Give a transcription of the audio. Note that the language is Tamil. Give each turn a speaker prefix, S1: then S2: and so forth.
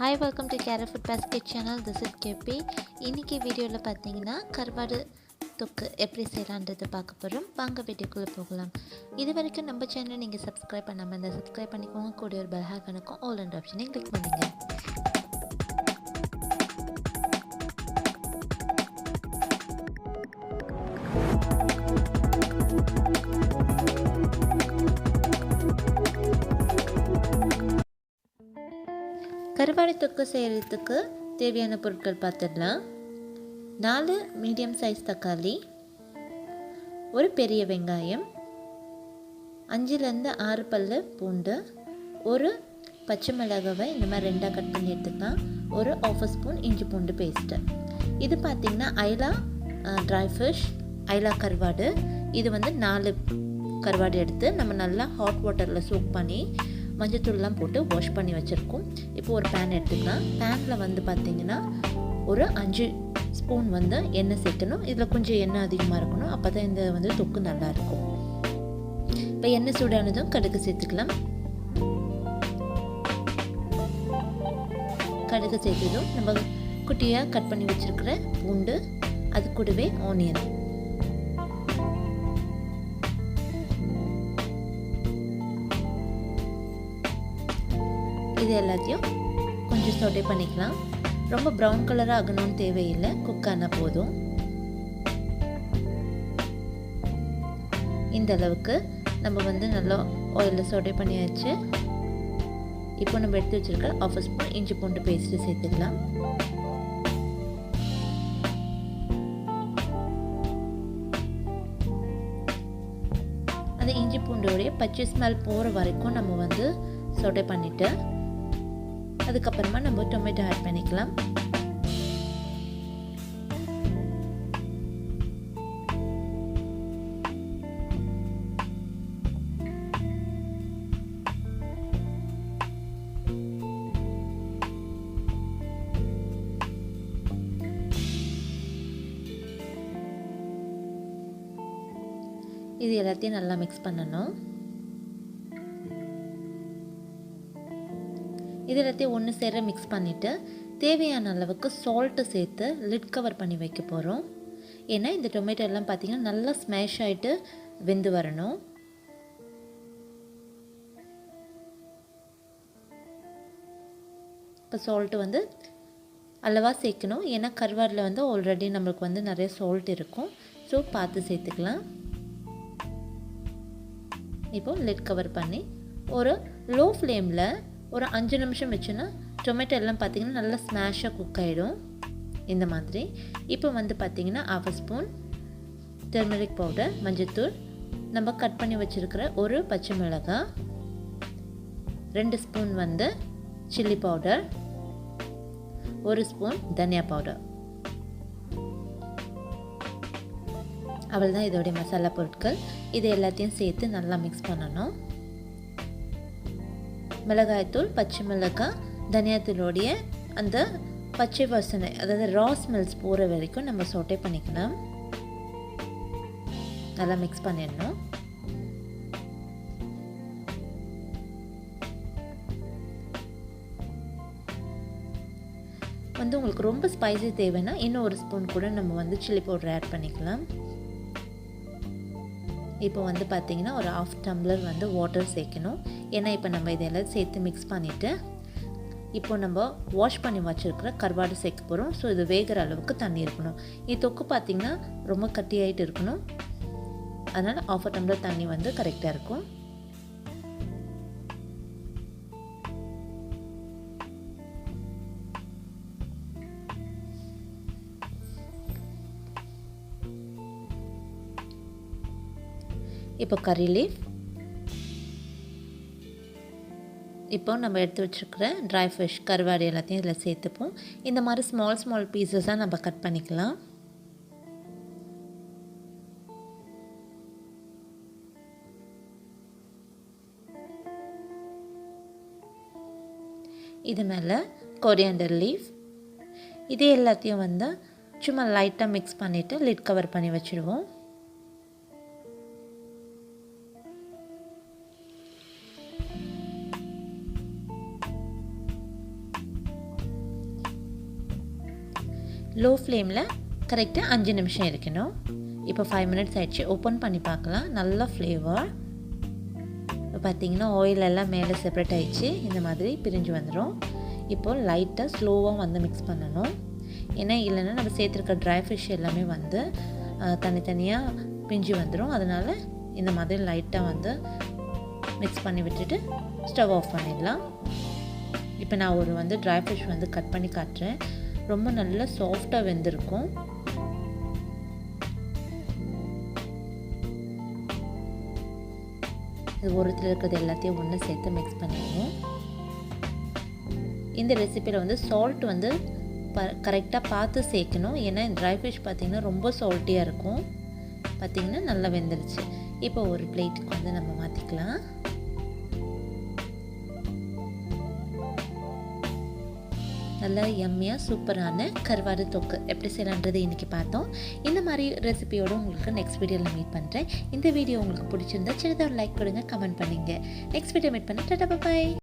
S1: Hi, welcome to Keru Food Basket channel. This is KP. இன்னைக்கு வீடியோல பாத்தீங்கன்னா கருவாடு தொக்கு எப்படி செய்யலாம்ன்றதை பார்க்க போறோம். வாங்க வீடியோக்குள்ள போகலாம். இதுவரைக்கும் நம்ம சேனலை நீங்க Subscribe பண்ணாம இருந்தா Subscribe பண்ணிக்கோங்க. கூட ஒரு bell icon இருக்கும். All என்ற ஆப்ஷனை கிளிக் பண்ணுங்க. கருவாடு தொக்கு செய்கிறதுக்கு தேவையான பொருட்கள் பார்த்துடலாம். 4 மீடியம் சைஸ் தக்காளி, ஒரு பெரிய வெங்காயம், 5லேருந்து 6 பல்லு பூண்டு, ஒரு பச்சை மிளகாவை இந்த மாதிரி ரெண்டாக கட் பண்ணி எடுத்துக்கலாம், ஒரு 1/2 ஸ்பூன் இஞ்சி பூண்டு பேஸ்ட்டு. இது பார்த்திங்கன்னா ஐலா ட்ரை ஃபிஷ், ஐலா கருவாடு. இது வந்து 4 கருவாடு எடுத்து நம்ம நல்லா ஹாட் வாட்டரில் சோக் பண்ணி மஞ்சத்தூள்லாம் போட்டு வாஷ் பண்ணி வச்சுருக்கோம். இப்போ ஒரு பேன் எடுத்துக்கலாம். பேனில் வந்து பார்த்திங்கன்னா ஒரு 5 ஸ்பூன் வந்து எண்ணெய் சேர்க்கணும். இதில் கொஞ்சம் எண்ணெய் அதிகமாக இருக்கணும், அப்போ தான் இந்த வந்து தொக்கு நல்லாயிருக்கும். இப்போ எண்ணெய் சூடானதும் கடுகு சேர்த்துக்கலாம். கடுகு சேர்த்ததும் நம்ம குட்டியாக கட் பண்ணி வச்சுருக்கிற பூண்டு, அது கூடவே ஆனியன், இது எல்லாத்தையும் கொஞ்சம் சோட்டே பண்ணிக்கலாம். ரொம்ப ப்ரௌன் கலராக ஆகணும்னு தேவையில்லை, குக் ஆனால் போதும். இந்த அளவுக்கு நம்ம வந்து நல்லா ஆயிலில் சோட்டே பண்ணியாச்சு. இப்போ நம்ம எடுத்து வச்சுருக்க 1/2 ஸ்பூன் இஞ்சி பூண்டு பேஸ்ட்டு சேர்த்துக்கலாம். அந்த இஞ்சி பூண்டோடைய பச்சை ஸ்மெல் போகிற வரைக்கும் நம்ம வந்து சோட்டே பண்ணிவிட்டு அதுக்கப்புறமா நம்ம டொமேட்டோ ஆட் பண்ணிக்கலாம். இது எல்லாத்தையும் நல்லா மிக்ஸ் பண்ணணும். இது எல்லாத்தையும் ஒன்று சேர மிக்ஸ் பண்ணிவிட்டு தேவையான அளவுக்கு சால்ட்டு சேர்த்து லிட் கவர் பண்ணி வைக்க போகிறோம். ஏன்னா இந்த டொமேட்டோ எல்லாம் பார்த்திங்கன்னா நல்லா ஸ்மேஷ் ஆகிட்டு வெந்து வரணும். இப்போ சால்ட்டு வந்து அளவாக சேர்க்கணும். ஏன்னா கருவாடில் வந்து ஆல்ரெடி நம்மளுக்கு வந்து நிறைய சால்ட் இருக்கும், ஸோ பார்த்து சேர்த்துக்கலாம். இப்போ லிட் கவர் பண்ணி ஒரு லோ ஃப்ளேமில் ஒரு 5 நிமிஷம் வச்சுன்னா டொமேட்டோ எல்லாம் பார்த்திங்கன்னா நல்லா ஸ்மாஷாக குக் ஆகிடும் இந்த மாதிரி. இப்போ வந்து பார்த்திங்கன்னா 1/2 ஸ்பூன் டர்மரிக் பவுடர், மஞ்சத்தூள், நம்ம கட் பண்ணி வச்சுருக்கிற ஒரு பச்சை மிளகாய், 2 ஸ்பூன் வந்து சில்லி பவுடர், 1 ஸ்பூன் தனியா பவுடர். அவ்வளோதான் இதோடைய மசாலா பொருட்கள். இது எல்லாத்தையும் சேர்த்து நல்லா மிக்ஸ் பண்ணணும். மிளகாய்த்தூள், பச்சை மிளகாய், தனியாத்தூளோடைய அந்த பச்சை வாசனை, அதாவது ரா ஸ்மெல்ஸ் போகிற வரைக்கும் நம்ம சோட்டே பண்ணிக்கலாம். நல்லா மிக்ஸ் பண்ணிடணும். வந்து உங்களுக்கு ரொம்ப ஸ்பைசி தேவைன்னா இன்னும் 1 ஸ்பூன் கூட நம்ம வந்து சில்லி பவுடர் ஆட் பண்ணிக்கலாம். இப்போ வந்து பார்த்திங்கன்னா ஒரு 1/2 டம்ளர் வந்து வாட்டர் சேர்க்கணும். ஏன்னா இப்போ நம்ம இதெல்லாம் சேர்த்து மிக்ஸ் பண்ணிவிட்டு இப்போ நம்ம வாஷ் பண்ணி வச்சுருக்கிற கருவாடு சேர்க்க போகிறோம். ஸோ இது வேகிற அளவுக்கு தண்ணி இருக்கணும். இது தொக்கு பார்த்திங்கன்னா ரொம்ப கட்டியாகிட்டு இருக்கணும், அதனால் 1/2 டம்ளர் தண்ணி வந்து கரெக்டாக இருக்கும். இப்போ கறி லீஃப், இப்போ நம்ம எடுத்து வச்சுருக்கிற ட்ரை ஃபிஷ் கருவாடு எல்லாத்தையும் இதில் சேர்த்துப்போம். இந்த மாதிரி ஸ்மால் பீசஸாக நம்ம கட் பண்ணிக்கலாம். இது மேலே கொரியாண்டர் லீஃப், இது எல்லாத்தையும் வந்து சும்மா லைட்டாக மிக்ஸ் பண்ணிவிட்டு லிட் கவர் பண்ணி வச்சுடுவோம். லோ ஃப்ளேமில் கரெக்டாக 5 நிமிஷம் இருக்கணும். இப்போ 5 மினிட்ஸ் ஆயிடுச்சு. ஓப்பன் பண்ணி பார்க்கலாம். நல்ல ஃப்ளேவர். இப்போ பார்த்தீங்கன்னா ஆயில் எல்லாம் மேலே செப்பரேட் ஆயிடுச்சு. இந்த மாதிரி பிரிஞ்சு வந்துடும். இப்போது லைட்டாக ஸ்லோவாக வந்து மிக்ஸ் பண்ணணும். ஏன்னா இல்லைன்னா நம்ம சேர்த்துருக்க ட்ரை ஃபிஷ் எல்லாமே வந்து தனித்தனியாக பிஞ்சு வந்துடும். அதனால் இந்த மாதிரி லைட்டாக வந்து மிக்ஸ் பண்ணி விட்டுட்டு ஸ்டவ் ஆஃப் பண்ணிடலாம். இப்போ நான் ஒரு வந்து ட்ரை ஃபிஷ் வந்து கட் பண்ணி காட்டுறேன். ரொம்ப நல்லா சாஃப்டாக வெந்திருக்கும். இது ஒருத்தில் இருக்கிறது எல்லாத்தையும் ஒன்று சேர்த்து மிக்ஸ் பண்ணிடுவோம். இந்த ரெசிப்பியில் வந்து சால்ட் வந்து கரெக்டாக பார்த்து சேர்க்கணும். ஏன்னா ட்ரை ஃபிஷ் பார்த்திங்கன்னா ரொம்ப சால்ட்டியாக இருக்கும். பார்த்திங்கன்னா நல்லா வெந்துருச்சு. இப்போ ஒரு பிளேட்டுக்கு வந்து நம்ம மாற்றிக்கலாம். நல்லா யம்மியாக சூப்பரான கருவாடு தொக்கு எப்படி செய்யலான்றது இன்றைக்கி பார்த்தோம். இந்த மாதிரி ரெசிபியோடு உங்களுக்கு நெக்ஸ்ட் வீடியோவில் மீட் பண்ணுறேன். இந்த வீடியோ உங்களுக்கு பிடிச்சிருந்தா சின்னதாக லைக் கொடுங்க, கமெண்ட் பண்ணுங்க. நெக்ஸ்ட் வீடியோ மீட் பண்ண டாடா பை.